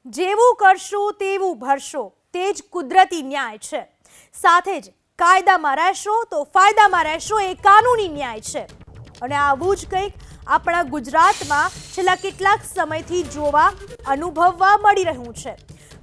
જેવું કરશો તેવું ભરશો, તે જ કુદરતી ન્યાય છે. સાથે જ કાયદામાં રહેશો તો ફાયદામાં રહેશો, એ કાનૂની ન્યાય છે. અને આવું જ કંઈક આપણા ગુજરાતમાં છેલ્લા કેટલાક સમયથી જોવા અનુભવવા મળી રહ્યું છે.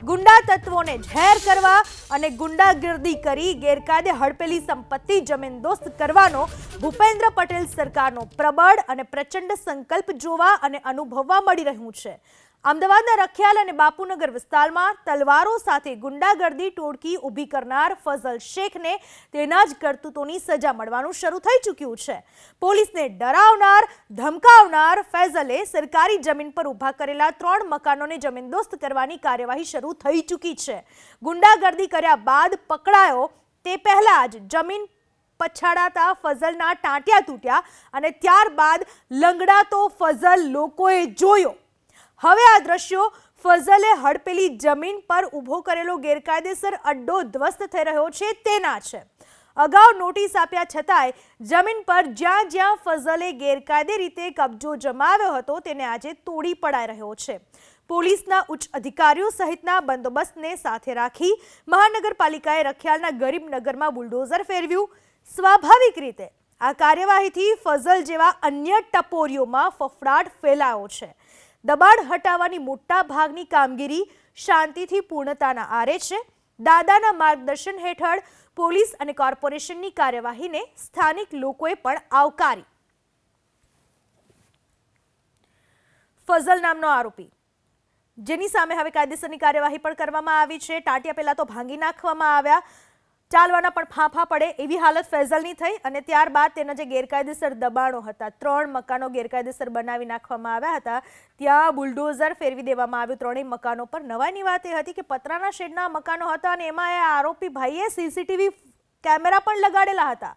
ગુંડા તત્વોને ઝેર કરવા અને ગુંડાગીરી કરી ગેરકાયદે હડપેલી સંપત્તિ જમીનદોસ્ત કરવાનો ભૂપેન્દ્ર પટેલ સરકારનો પ્રબળ અને પ્રચંડ સંકલ્પ જોવા અને અનુભવવા મળી રહ્યું છે. અમદાવાદના રખિયાલ અને બાપુનગર વિસ્તારમાં તલવારો સાથે ગુંડાગર્દી ટોળકી ઊભી કરનાર ફઝલ શેખને તેના જ કરતૂતોની સજા મળવાનું શરૂ થઈ ચૂક્યું છે. પોલીસને ડરાવનાર, ધમકાવનાર ફૈઝલે સરકારી જમીન પર ઊભા કરેલા 3 મકાનોને જમીનદોસ્ત કરવાની કાર્યવાહી શરૂ થઈ ચૂકી છે. ગુંડાગર્દી કર્યા બાદ પકડાયો તે પહેલા જ જમીન પછાડાતા ફઝલના ટાંટિયા તૂટ્યા અને ત્યારબાદ લંગડાતો ફઝલ લોકોએ જોયો. હવે આ દ્રશ્યો ફઝલે હડપેલી જમીન પર ઊભો કરેલો ગેરકાયદેસર અડ્ડો ધ્વસ્ત થઈ રહ્યો છે તેના છે. અગાઉ નોટિસ આપ્યા છતાંય જમીન પર જ્યાં જ્યાં ફઝલે ગેરકાયદે રીતે કબજો જમાવ્યો હતો તેને આજે તોડી પડાઈ રહ્યો છે. પોલીસના ઉચ્ચ અધિકારીઓ સહિતના બંદોબસ્તને સાથે રાખી મહાનગરપાલિકાએ રખિયાલના ગરીબનગરમાં બુલડોઝર ફેરવ્યું. સ્વાભાવિક રીતે આ કાર્યવાહીથી ફઝલ જેવા અન્ય ટપોરીઓમાં ફફડાટ ફેલાયો છે. દબાણ હટાવવાની મોટા ભાગની કામગીરી શાંતિથી પૂર્ણતાના આરે છે. દાદાના માર્ગદર્શન હેઠળ પોલીસ અને કોર્પોરેશનની કાર્યવાહીને સ્થાનિક લોકોએ પણ આવકારી. ફઝલ નામનો આરોપી જેની સામે હવે કાયદેસરની કાર્યવાહી પણ કરવામાં આવી છે. ટાંટિયા પહેલા તો ભાંગી નાખવામાં આવ્યા, ચાલવાના પણ ફાંફા પડે એવી હાલત ફૈઝલની થઈ અને ત્યારબાદ તેના જે ગેરકાયદેસર દબાણો હતા, 3 મકાનો ગેરકાયદેસર બનાવી નાખવામાં આવ્યા હતા, ત્યાં બુલડોઝર ફેરવી દેવામાં આવ્યું 3 મકાનો પર. નવાઈની વાત એ હતી કે પતરાના શેડના મકાનો હતા અને એમાં એ આરોપી ભાઈએ સીસીટીવી કેમેરા પણ લગાડેલા હતા.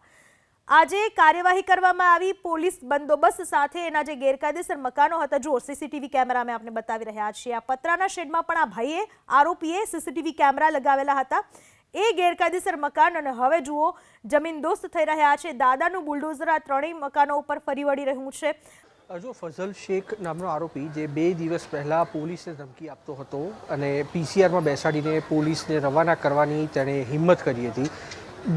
આજે કાર્યવાહી કરવામાં આવી પોલીસ બંદોબસ્ત સાથે. એના જે ગેરકાયદેસર મકાનો હતા, જો સીસીટીવી કેમેરા અમે આપને બતાવી રહ્યા છીએ. આ પતરાના શેડમાં પણ આ ભાઈએ આરોપીએ સીસીટીવી કેમેરા લગાવેલા હતા. એ ગેરકાયદેસર મકાન અને હવે જુઓ જમીનદોસ્ત થઈ રહ્યા છે. દાદાનું બુલડોઝર આ 3 મકાનો ઉપર ફરી વળી રહ્યું છે. જો ફઝલ શેખ નામનો આરોપી જે 2 દિવસ પહેલાં પોલીસને ધમકી આપતો હતો અને પીસીઆરમાં બેસાડીને પોલીસને રવાના કરવાની તેણે હિંમત કરી હતી.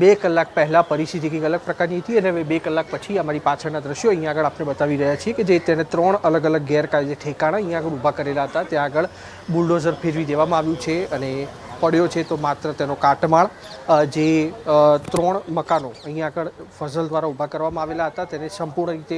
2 કલાક પહેલાં પરિસ્થિતિ કંઈક અલગ પ્રકારની હતી અને હવે 2 કલાક પછી અમારી પાછળના દ્રશ્યો અહીંયા આગળ આપણે બતાવી રહ્યા છીએ કે જે તેને 3 અલગ અલગ ગેરકાયદે ઠેકાણા અહીંયા આગળ ઊભા કરેલા હતા. ત્યાં આગળ બુલડોઝર ફેરવી દેવામાં આવ્યું છે અને પડ્યો છે તો માત્ર તેનો કાટમાળ. જે 3 મકાનો અહીંયા આગળ ફઝલ દ્વારા ઊભા કરવામાં આવેલા હતા તેને સંપૂર્ણ રીતે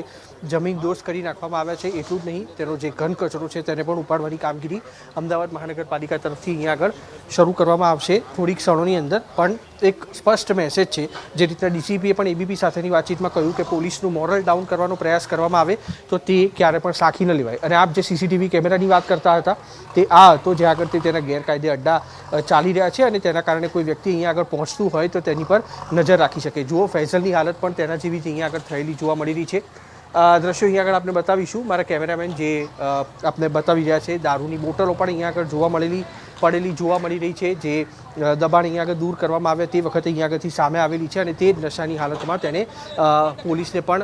જમીનદોસ્ત કરી નાખવામાં આવ્યા છે. એટલું જ નહીં, તેનો જે ઘન કચરો છે તેને પણ ઉપાડવાની કામગીરી અમદાવાદ મહાનગરપાલિકા તરફથી અહીંયા આગળ શરૂ કરવામાં આવશે થોડીક ક્ષણોની અંદર. પણ એક સ્પષ્ટ મેસેજ છે, જે રીતના ડીસીપીએ પણ એબીપી સાથેની વાતચીતમાં કહ્યું કે પોલીસનું મોરલ ડાઉન કરવાનો પ્રયાસ કરવામાં આવે તો તે ક્યારે પણ સાખી ન લેવાય. અને આપ જે સીસીટીવી કેમેરાની વાત કરતા હતા તે આ હતો જ્યાં આગળ તે તેના ગેરકાયદે અડ્ડા ચાલી રહ્યા છે અને તેના કારણે કોઈ વ્યક્તિ અહીંયા આગળ પહોંચતું હોય તો તેની પર નજર રાખી શકે. જુઓ ફૈઝલની હાલત પણ તેના જેવી જ અહીંયા આગળ થયેલી જોવા મળી રહી છે. દ્રશ્યો અહીંયા આગળ આપણે બતાવીશું. મારા કેમેરામેન જે આપણે બતાવી રહ્યા છે, દારૂની બોટલો પણ અહીંયા આગળ પડેલી જોવા મળી રહી છે. જે દબાણ અહીંયા આગળ દૂર કરવામાં આવ્યા તે વખતે અહીંયા આગળથી સામે આવેલી છે અને તે જ નશાની હાલતમાં તેને પોલીસને પણ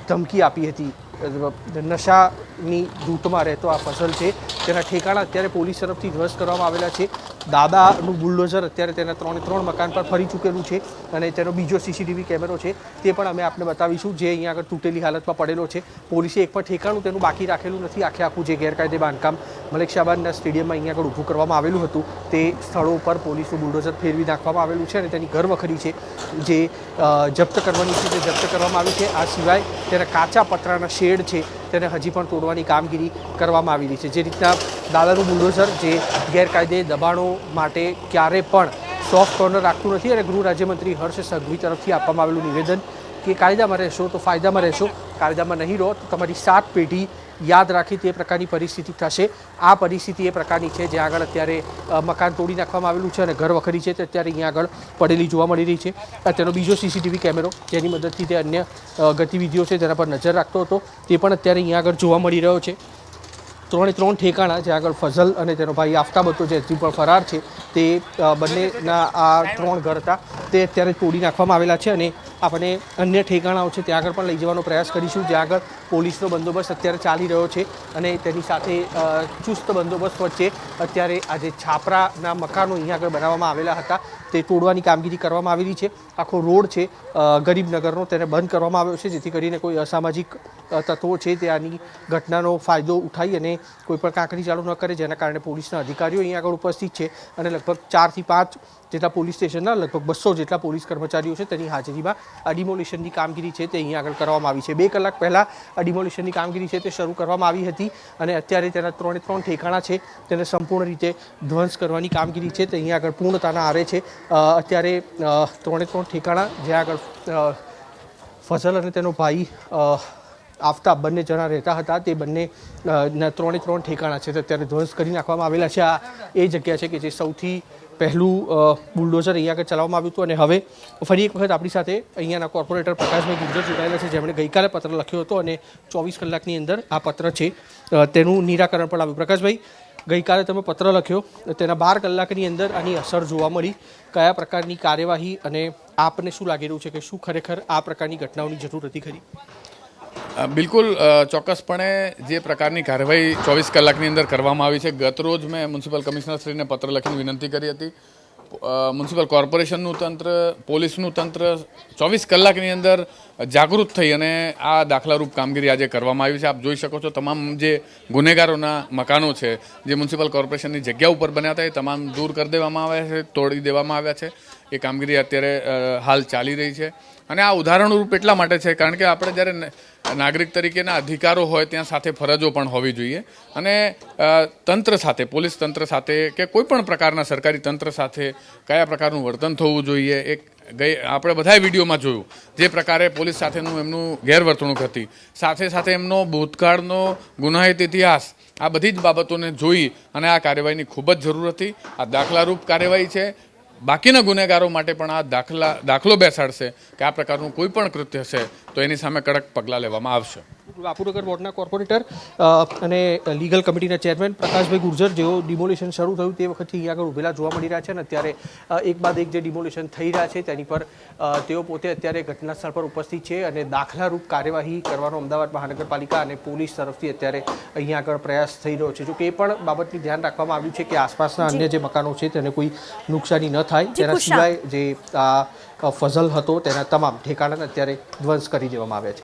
ધમકી આપી હતી. નશાની ધૂંટમાં રહેતો આ ફઝલ છે તેના ઠેકાણા અત્યારે પોલીસ તરફથી ધ્વસ્ત કરવામાં આવેલા છે. દાદાનું બુલડોઝર અત્યારે તેના 3 મકાન પર ફરી ચૂકેલું છે અને તેનો બીજો સીસીટીવી કેમેરો છે તે પણ અમે આપને બતાવીશું, જે અહીંયા આગળ તૂટેલી હાલતમાં પડેલો છે. પોલીસે એક પણ ઠેકાણું તેનું બાકી રાખેલું નથી. આખું જે ગેરકાયદે બાંધકામ મલિક શાહબાદના સ્ટેડિયમમાં અહીંયા આગળ ઊભું કરવામાં આવેલું હતું તે સ્થળો ઉપર પોલીસનું બુલડોઝર ફેરવી નાખવામાં આવેલું છે અને તેની ઘરવખરી છે જે જપ્ત કરવાની છે તે જપ્ત કરવામાં આવી છે. આ સિવાય તેના કાચા પતરાના શેડ છે તેને હજી પણ તોડવાની કામગીરી કરવામાં આવેલી છે. જે રીતના દાદાનું બુલડોઝર જે ગેરકાયદે દબાણો માટે ક્યારે પણ સોફ્ટ કોર્નર રાખતું નથી અને ગૃહ રાજ્યમંત્રી હર્ષ સંઘવી તરફથી આપવામાં આવેલું નિવેદન કે કાયદામાં રહેશો તો ફાયદામાં રહેશો, કાયદામાં નહીં રહો તો તમારી 7 પેઢી યાદ રાખી તે પ્રકારની પરિસ્થિતિ થશે. આ પરિસ્થિતિ એ પ્રકારની છે જ્યાં આગળ અત્યારે મકાન તોડી નાખવામાં આવેલું છે અને ઘર વખરી છે તે અત્યારે અહીંયા આગળ પડેલી જોવા મળી રહી છે. તેનો બીજો સીસીટીવી કેમેરો જેની મદદથી તે અન્ય ગતિવિધિઓ છે તેના પર નજર રાખતો હતો તે પણ અત્યારે અહીંયા આગળ જોવા મળી રહ્યો છે. 3 ઠેકાણા જ્યાં આગળ ફઝલ અને તેનો ભાઈ આફતાબ હતો જે હજી પણ ફરાર છે તે બંનેના આ 3 ઘર હતા તે અત્યારે તોડી નાખવામાં આવેલા છે અને આપણે અન્ય ઠેકાણાઓ છે ત્યાં આગળ પણ લઈ જવાનો પ્રયાસ કરીશું, જ્યાં આગળ પોલીસનો બંદોબસ્ત અત્યારે ચાલી રહ્યો છે અને તેની સાથે ચુસ્ત બંદોબસ્ત વચ્ચે અત્યારે આ જે છાપરાના મકાનો અહીંયા આગળ બનાવવામાં આવેલા હતા તે તોડવાની કામગીરી કરવામાં આવેલી છે. આખો રોડ છે ગરીબનગરનો તેને બંધ કરવામાં આવ્યો છે, જેથી કરીને કોઈ અસામાજિક તત્વો છે તે આની ઘટનાનો ફાયદો ઉઠાવી અને કોઈ પણ કાંકરી ચાલુ ન કરે, જેના કારણે પોલીસના અધિકારીઓ અહીંયા આગળ ઉપસ્થિત છે અને લગભગ 4 થી 5 જેટલા પોલીસ સ્ટેશનના લગભગ 200 જેટલા પોલીસ કર્મચારીઓ છે તેની હાજરીમાં આ ડિમોલિશનની કામગીરી છે તે અહીંયા આગળ કરવામાં આવી છે. 2 કલાક પહેલાં આ ડિમોલિશનની કામગીરી છે તે શરૂ કરવામાં આવી હતી અને અત્યારે તેના 3 ઠેકાણા છે તેને સંપૂર્ણ રીતે ધ્વંસ કરવાની કામગીરી છે તે અહીંયા આગળ પૂર્ણતાના આરે છે. અત્યારે 3 ઠેકાણા જ્યાં આગળ ફઝલ અને તેનો ભાઈ આફતાબ બંને જણા રહેતા હતા તે બંને 3 ઠેકાણા છે તે અત્યારે ધ્વંસ કરી નાખવામાં આવેલા છે. આ એ જગ્યા છે કે જે સૌથી પહેલું બુલડોઝર અહીંયા આગળ ચલાવવામાં આવ્યું હતું અને હવે ફરી એક વખત આપણી સાથે અહીંયાના કોર્પોરેટર પ્રકાશભાઈ ગુર્જર જોડાયેલા છે, જેમણે ગઈકાલે પત્ર લખ્યો હતો અને 24 કલાકની અંદર આ પત્ર છે તેનું નિરાકરણ પણ આવ્યું. પ્રકાશભાઈ, ગઈકાલે તમે પત્ર લખ્યો, તેના 12 કલાકની અંદર આની અસર જોવા મળી, કયા પ્રકારની કાર્યવાહી અને આપને શું લાગી રહ્યું છે કે શું ખરેખર આ પ્રકારની ઘટનાઓની જરૂર હતી ખરી? બિલકુલ ચોક્કસપણે જે પ્રકારની કાર્યવાહી 24 કલાકની અંદર કરવામાં આવી છે, ગતરોજ મેં મ્યુનિસિપલ કમિશનરશ્રીને પત્ર લખીને વિનંતી કરી હતી. મ્યુનિસિપલ કોર્પોરેશનનું તંત્ર, પોલીસનું તંત્ર 24 કલાકની અંદર જાગૃત થઈ અને આ દાખલારૂપ કામગીરી આજે કરવામાં આવી છે. આપ જોઈ શકો છો તમામ જે ગુનેગારોના મકાનો છે જે મ્યુનિસિપલ કોર્પોરેશનની જગ્યા ઉપર બન્યા હતા એ તમામ દૂર કરી દેવામાં આવ્યા છે, તોડી દેવામાં આવ્યા છે. એ કામગીરી અત્યારે હાલ ચાલી રહી છે અને આ ઉદાહરણરૂપ એટલા માટે છે કારણ કે આપણે જ્યારે નાગરિક તરીકેના અધિકારો હોય ત્યાં સાથે ફરજો પણ હોવી જોઈએ અને તંત્ર સાથે, પોલીસ તંત્ર સાથે કે કોઈ પણ પ્રકારના સરકારી તંત્ર સાથે કયા પ્રકારનું વર્તન થવું જોઈએ. આપણે બધાએ વિડીયોમાં જોયું જે પ્રકારે પોલીસ સાથેનું એમનું ગેરવર્તણૂક હતી, સાથે સાથે એમનો ભૂતકાળનો ગુનાહિત ઇતિહાસ, આ બધી જ બાબતોને જોઈ અને આ કાર્યવાહીની ખૂબ જ જરૂર હતી. આ દાખલારૂપ કાર્યવાહી છે. બાકીના ગુનેગારો માટે પણ આ દાખલો બેસાડશે કે આ પ્રકારનું કોઈ પણ કૃત્ય છે તો એની સામે કડક પગલાં લેવામાં આવશે. બાપુનગર વોર્ડના કોર્પોરેટર અને લીગલ કમિટીના ચેરમેન પ્રકાશભાઈ ગુર્જર, જેઓ ડિમોલિશન શરૂ થયું તે વખતથી અહીંયા આગળ ઉભેલા જોવા મળી રહ્યા છે અને અત્યારે એક બાદ એક જે ડિમોલિશન થઈ રહ્યા છે તેની પર તેઓ પોતે અત્યારે ઘટના સ્થળ પર ઉપસ્થિત છે અને દાખલારૂપ કાર્યવાહી કરવાનો અમદાવાદ મહાનગરપાલિકા અને પોલીસ તરફથી અત્યારે અહીંયા આગળ પ્રયાસ થઈ રહ્યો છે. જો કે એ પણ બાબતની ધ્યાન રાખવામાં આવ્યું છે કે આસપાસના અન્ય જે મકાનો છે તેને કોઈ નુકસાની ન થાય, તેના સિવાય જે ફઝલ હતો તેના તમામ ઠેકાણાને અત્યારે ધ્વંસ કરી દેવામાં આવ્યા છે.